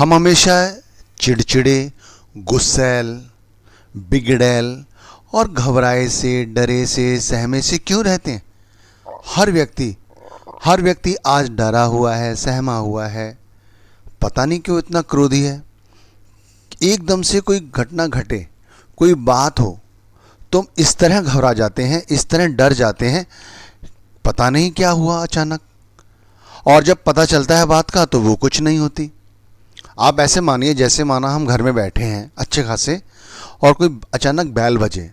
हम हमेशा चिड़चिड़े, गुस्सैल, बिगड़ैल और घबराए से, डरे से, सहमे से क्यों रहते हैं? हर व्यक्ति आज डरा हुआ है, सहमा हुआ है। पता नहीं क्यों इतना क्रोधी है। एकदम से कोई घटना घटे, कोई बात हो, तो हम इस तरह घबरा जाते हैं, इस तरह डर जाते हैं, पता नहीं क्या हुआ अचानक। और जब पता चलता है बात का तो वो कुछ नहीं होती। आप ऐसे मानिए जैसे माना हम घर में बैठे हैं अच्छे खासे, और कोई अचानक बैल बजे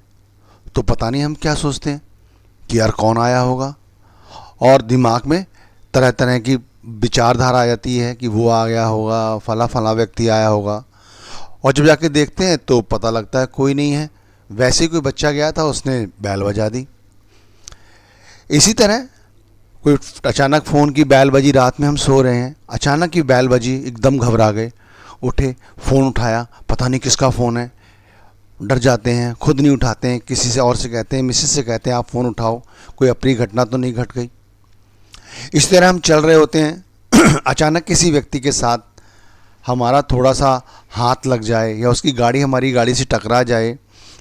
तो पता नहीं हम क्या सोचते हैं कि यार कौन आया होगा, और दिमाग में तरह तरह की विचारधारा आ जाती है कि वो आ गया होगा, फला व्यक्ति आया होगा। और जब जाके देखते हैं तो पता लगता है कोई नहीं है, वैसे ही कोई बच्चा गया था, उसने बैल बजा दी। इसी तरह कोई अचानक फ़ोन की बैल बजी, रात में हम सो रहे हैं, अचानक ही बैल बजी, एकदम घबरा गए, उठे, फ़ोन उठाया, पता नहीं किसका फ़ोन है, डर जाते हैं, खुद नहीं उठाते हैं, किसी से और से कहते हैं, मिसेस से कहते हैं आप फ़ोन उठाओ, कोई अप्रिय घटना तो नहीं घट गई। इस तरह हम चल रहे होते हैं अचानक किसी व्यक्ति के साथ हमारा थोड़ा सा हाथ लग जाए, या उसकी गाड़ी हमारी गाड़ी से टकरा जाए,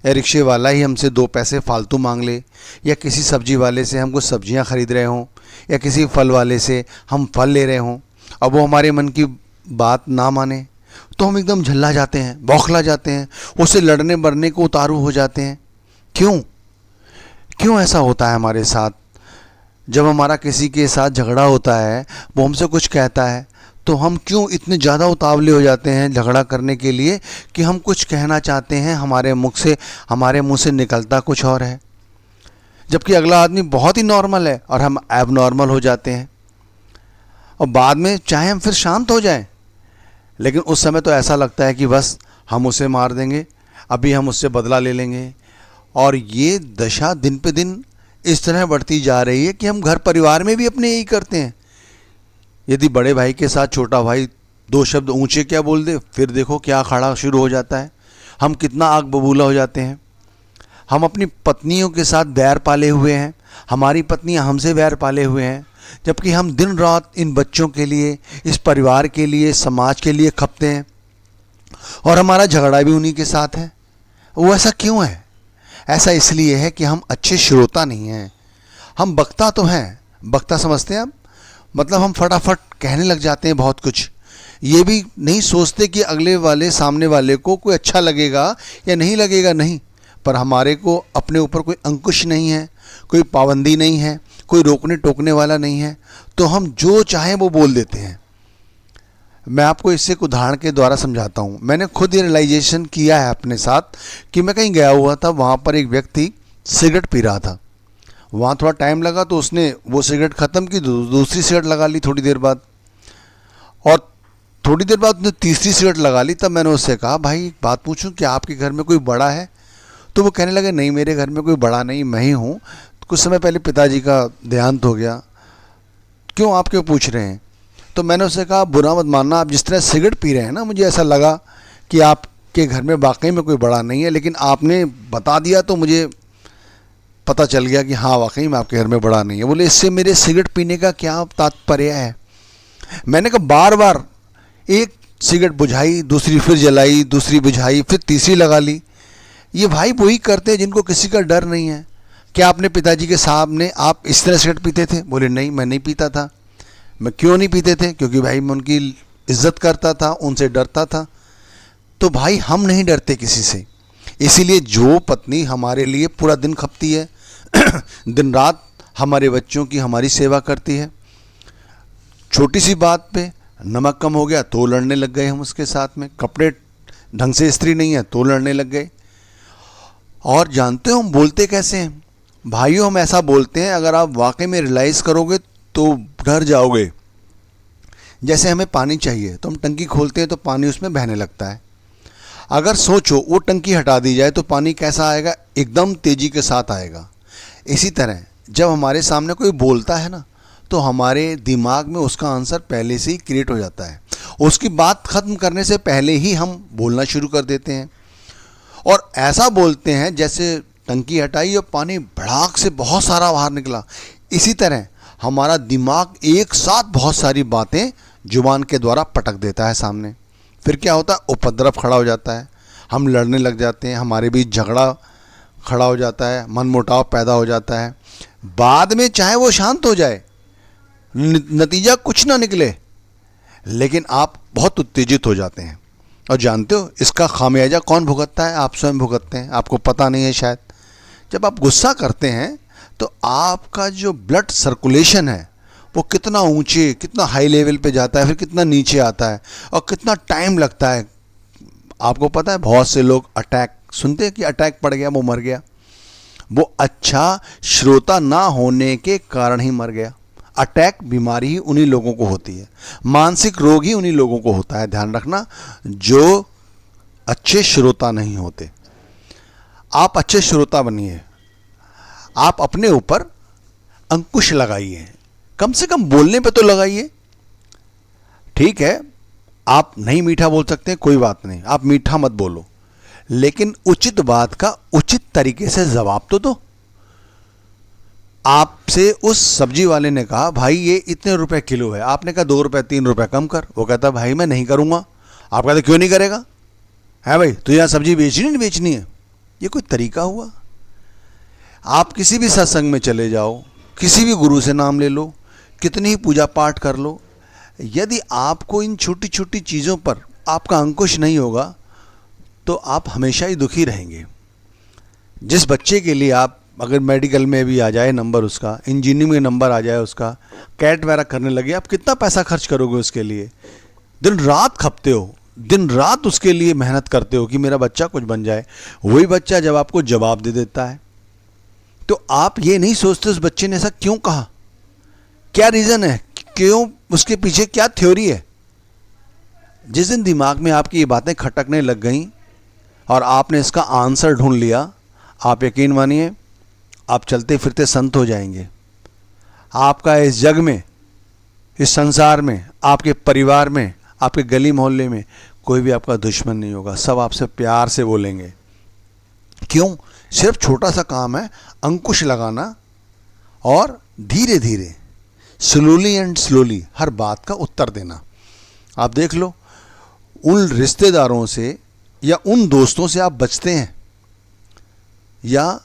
या रिक्शे वाला ही हमसे 2 पैसे फालतू मांग ले, या किसी सब्जी वाले से हम कुछ सब्जियां खरीद रहे हों, या किसी फल वाले से हम फल ले रहे हों, अब वो हमारे मन की बात ना माने तो हम एकदम झल्ला जाते हैं, बौखला जाते हैं, उससे लड़ने मरने को उतारू हो जाते हैं। क्यों ऐसा होता है हमारे साथ? जब हमारा किसी के साथ झगड़ा होता है, वो हमसे कुछ कहता है, तो हम क्यों इतने ज़्यादा उतावले हो जाते हैं झगड़ा करने के लिए कि हम कुछ कहना चाहते हैं, हमारे मुंह से निकलता कुछ और है, जबकि अगला आदमी बहुत ही नॉर्मल है और हम एबनॉर्मल हो जाते हैं। और बाद में चाहे हम फिर शांत हो जाएं, लेकिन उस समय तो ऐसा लगता है कि बस हम उसे मार देंगे, अभी हम उससे बदला ले लेंगे। और ये दशा दिन पे दिन इस तरह बढ़ती जा रही है कि हम घर परिवार में भी अपने यही करते हैं। यदि बड़े भाई के साथ छोटा भाई 2 शब्द ऊंचे क्या बोल दे, फिर देखो क्या अखाड़ा शुरू हो जाता है, हम कितना आग बबूला हो जाते हैं। हम अपनी पत्नियों के साथ बैर पाले हुए हैं, हमारी पत्नियां हमसे बैर पाले हुए हैं, जबकि हम दिन रात इन बच्चों के लिए, इस परिवार के लिए, समाज के लिए खपते हैं, और हमारा झगड़ा भी उन्हीं के साथ है। वो ऐसा क्यों है? ऐसा इसलिए है कि हम अच्छे श्रोता नहीं हैं। हम वक्ता तो हैं, वक्ता समझते हैं आप, मतलब हम फटाफट कहने लग जाते हैं बहुत कुछ, ये भी नहीं सोचते कि अगले वाले, सामने वाले को कोई अच्छा लगेगा या नहीं लगेगा। नहीं, पर हमारे को अपने ऊपर कोई अंकुश नहीं है, कोई पाबंदी नहीं है, कोई रोकने टोकने वाला नहीं है, तो हम जो चाहें वो बोल देते हैं। मैं आपको इससे एक उदाहरण के द्वारा समझाता हूँ। मैंने खुद ये रियलाइजेशन किया है अपने साथ कि मैं कहीं गया हुआ था, वहाँ पर एक व्यक्ति सिगरेट पी रहा था। वहाँ थोड़ा टाइम लगा तो उसने वो सिगरेट ख़त्म की, दूसरी सिगरेट लगा ली थोड़ी देर बाद, और थोड़ी देर बाद उसने तीसरी सिगरेट लगा ली। तब मैंने उससे कहा, भाई एक बात पूछूं, कि आपके घर में कोई बड़ा है? तो वो कहने लगे, नहीं मेरे घर में कोई बड़ा नहीं, मैं ही हूँ, कुछ समय पहले पिताजी का देहांत हो गया। क्यों, आप क्यों पूछ रहे हैं? तो मैंने उससे कहा, बुरा मत मानना, आप जिस तरह सिगरेट पी रहे हैं ना, मुझे ऐसा लगा कि आपके घर में वाकई में कोई बड़ा नहीं है, लेकिन आपने बता दिया तो मुझे पता चल गया कि हाँ वाकई में आपके घर में बड़ा नहीं है। बोले, इससे मेरे सिगरेट पीने का क्या तात्पर्य है? मैंने कहा, बार बार एक सिगरेट बुझाई, दूसरी फिर जलाई, दूसरी बुझाई, फिर तीसरी लगा ली। ये भाई वही करते हैं जिनको किसी का डर नहीं है। क्या अपने पिताजी के सामने आप इस तरह सिगरेट पीते थे? बोले, नहीं मैं नहीं पीता था। मैं क्यों नहीं पीते थे? क्योंकि भाई मैं उनकी इज्जत करता था, उनसे डरता था। तो भाई हम नहीं डरते किसी से। इसीलिए जो पत्नी हमारे लिए पूरा दिन खपती है, दिन रात हमारे बच्चों की हमारी सेवा करती है, छोटी सी बात पे नमक कम हो गया तो लड़ने लग गए हम उसके साथ में, कपड़े ढंग से इस्त्री नहीं है तो लड़ने लग गए। और जानते हो हम बोलते कैसे हैं भाइयों? हम ऐसा बोलते हैं, अगर आप वाकई में रियलाइज़ करोगे तो डर जाओगे। जैसे हमें पानी चाहिए तो हम टंकी खोलते हैं तो पानी उसमें बहने लगता है। अगर सोचो वो टंकी हटा दी जाए तो पानी कैसा आएगा? एकदम तेज़ी के साथ आएगा। इसी तरह जब हमारे सामने कोई बोलता है ना, तो हमारे दिमाग में उसका आंसर पहले से ही क्रिएट हो जाता है। उसकी बात ख़त्म करने से पहले ही हम बोलना शुरू कर देते हैं, और ऐसा बोलते हैं जैसे टंकी हटाई और पानी भड़ाक से बहुत सारा बाहर निकला। इसी तरह हमारा दिमाग एक साथ बहुत सारी बातें जुबान के द्वारा पटक देता है सामने। फिर क्या होता है, उपद्रव खड़ा हो जाता है, हम लड़ने लग जाते हैं, हमारे बीच झगड़ा खड़ा हो जाता है, मनमुटाव पैदा हो जाता है। बाद में चाहे वो शांत हो जाए, नतीजा कुछ ना निकले, लेकिन आप बहुत उत्तेजित हो जाते हैं। और जानते हो इसका खामियाजा कौन भुगतता है? आप स्वयं भुगतते हैं, आपको पता नहीं है शायद। जब आप गुस्सा करते हैं तो आपका जो ब्लड सर्कुलेशन है वो कितना ऊंचे, कितना हाई लेवल पे जाता है, फिर कितना नीचे आता है और कितना टाइम लगता है। आपको पता है बहुत से लोग अटैक सुनते हैं कि अटैक पड़ गया, वो मर गया। वो अच्छा श्रोता ना होने के कारण ही मर गया। अटैक बीमारी ही उन्हीं लोगों को होती है, मानसिक रोग ही उन्हीं लोगों को होता है, ध्यान रखना, जो अच्छे श्रोता नहीं होते। आप अच्छे श्रोता बनिए, आप अपने ऊपर अंकुश लगाइए, कम से कम बोलने पे तो लगाइए। ठीक है, आप नहीं मीठा बोल सकते, कोई बात नहीं, आप मीठा मत बोलो, लेकिन उचित बात का उचित तरीके से जवाब तो दो। आपसे उस सब्जी वाले ने कहा भाई ये इतने रुपए किलो है, आपने कहा 2 रुपए 3 रुपए कम कर, वो कहता भाई मैं नहीं करूंगा। आप कहते क्यों नहीं करेगा? है भाई तो यहाँ सब्जी बेचनी नहीं बेचनी है? ये कोई तरीका हुआ? आप किसी भी सत्संग में चले जाओ, किसी भी गुरु से नाम ले लो, कितनी ही पूजा पाठ कर लो, यदि आपको इन छोटी छोटी चीज़ों पर आपका अंकुश नहीं होगा तो आप हमेशा ही दुखी रहेंगे। जिस बच्चे के लिए आप अगर मेडिकल में भी आ जाए नंबर उसका, इंजीनियरिंग में नंबर आ जाए उसका, कैट वगैरह करने लगे, आप कितना पैसा खर्च करोगे उसके लिए? दिन रात खपते हो, दिन रात उसके लिए मेहनत करते हो कि मेरा बच्चा कुछ बन जाए। वही बच्चा जब आपको जवाब दे देता है तो आप ये नहीं सोचते उस बच्चे ने ऐसा क्यों कहा, क्या रीज़न है, क्यों, उसके पीछे क्या थ्योरी है। जिस दिन दिमाग में आपकी ये बातें खटकने लग गई और आपने इसका आंसर ढूंढ लिया, आप यकीन मानिए आप चलते फिरते संत हो जाएंगे। आपका इस जग में, इस संसार में, आपके परिवार में, आपके गली मोहल्ले में कोई भी आपका दुश्मन नहीं होगा, सब आपसे प्यार से बोलेंगे। क्यों? सिर्फ छोटा सा काम है, अंकुश लगाना और धीरे धीरे, स्लोली एंड स्लोली हर बात का उत्तर देना। आप देख लो, उन रिश्तेदारों से या उन दोस्तों से आप बचते हैं, या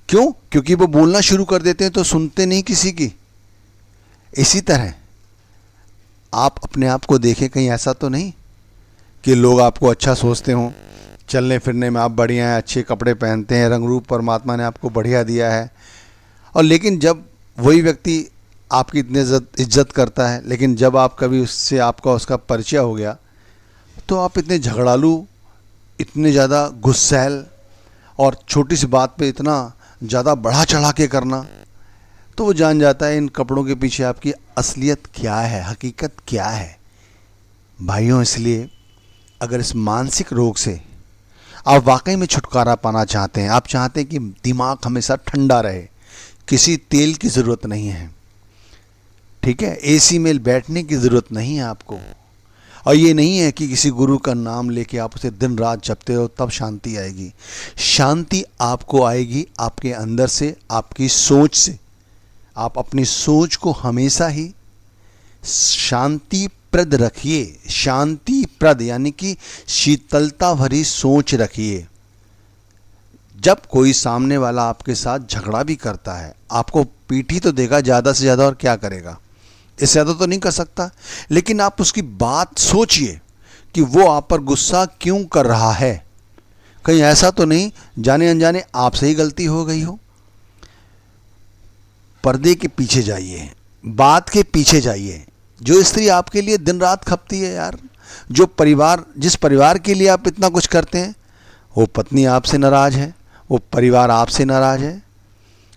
क्यों? क्योंकि वो बोलना शुरू कर देते हैं तो सुनते नहीं किसी की। इसी तरह आप अपने आप को देखें, कहीं ऐसा तो नहीं कि लोग आपको अच्छा सोचते हों, चलने फिरने में आप बढ़िया हैं, अच्छे कपड़े पहनते हैं, रंग रूप परमात्मा ने आपको बढ़िया दिया है, और लेकिन जब वही व्यक्ति आपकी इतनी इज्जत करता है, लेकिन जब आप कभी उससे आपका उसका परिचय हो गया तो आप इतने झगड़ालू, इतने ज़्यादा गुस्सैल, और छोटी सी बात पे इतना ज़्यादा बढ़ा चढ़ा के करना, तो वो जान जाता है इन कपड़ों के पीछे आपकी असलियत क्या है, हकीकत क्या है। भाइयों, इसलिए अगर इस मानसिक रोग से आप वाकई में छुटकारा पाना चाहते हैं, आप चाहते हैं कि दिमाग हमेशा ठंडा रहे, किसी तेल की ज़रूरत नहीं है, ठीक है, एसी में बैठने की ज़रूरत नहीं है आपको, और ये नहीं है कि किसी गुरु का नाम लेके आप उसे दिन रात जपते हो तब शांति आएगी। शांति आपको आएगी आपके अंदर से, आपकी सोच से। आप अपनी सोच को हमेशा ही शांतिप्रद रखिए, शांतिप्रद यानी कि शीतलता भरी सोच रखिए। जब कोई सामने वाला आपके साथ झगड़ा भी करता है, आपको पीठी तो देगा ज़्यादा से ज़्यादा, और क्या करेगा, इससे ज़्यादा तो नहीं कर सकता, लेकिन आप उसकी बात सोचिए कि वो आप पर गुस्सा क्यों कर रहा है। कहीं ऐसा तो नहीं जाने अनजाने आपसे ही गलती हो गई हो। पर्दे के पीछे जाइए, बात के पीछे जाइए। जो स्त्री आपके लिए दिन रात खपती है यार, जो परिवार, जिस परिवार के लिए आप इतना कुछ करते हैं, वो पत्नी आपसे नाराज़ है, वो परिवार आपसे नाराज़ है,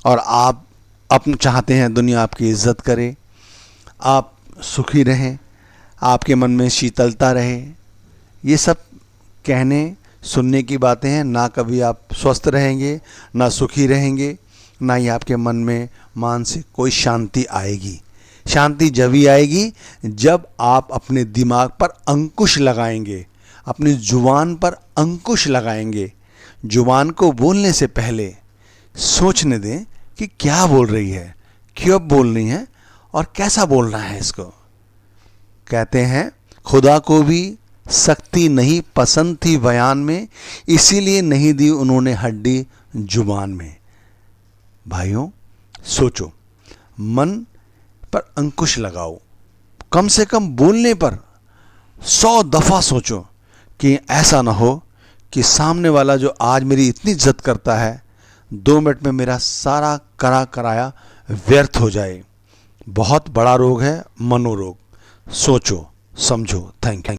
और आप अपने चाहते हैं दुनिया आपकी इज्जत करे, आप सुखी रहें, आपके मन में शीतलता रहे। ये सब कहने सुनने की बातें हैं, ना कभी आप स्वस्थ रहेंगे, ना सुखी रहेंगे, ना ही आपके मन में मानसिक कोई शांति आएगी। शांति जब ही आएगी जब आप अपने दिमाग पर अंकुश लगाएंगे, अपनी जुबान पर अंकुश लगाएंगे। जुबान को बोलने से पहले सोचने दें कि क्या बोल रही है, क्यों बोल रही है और कैसा बोलना है इसको। कहते हैं खुदा को भी सख्ती नहीं पसंद थी बयान में, इसीलिए नहीं दी उन्होंने हड्डी जुबान में। भाइयों सोचो, मन पर अंकुश लगाओ, कम से कम बोलने पर 100 दफ़ा सोचो कि ऐसा ना हो कि सामने वाला जो आज मेरी इतनी इज्जत करता है 2 मिनट में मेरा सारा कराया व्यर्थ हो जाए। बहुत बड़ा रोग है मनोरोग। सोचो समझो। Thank you.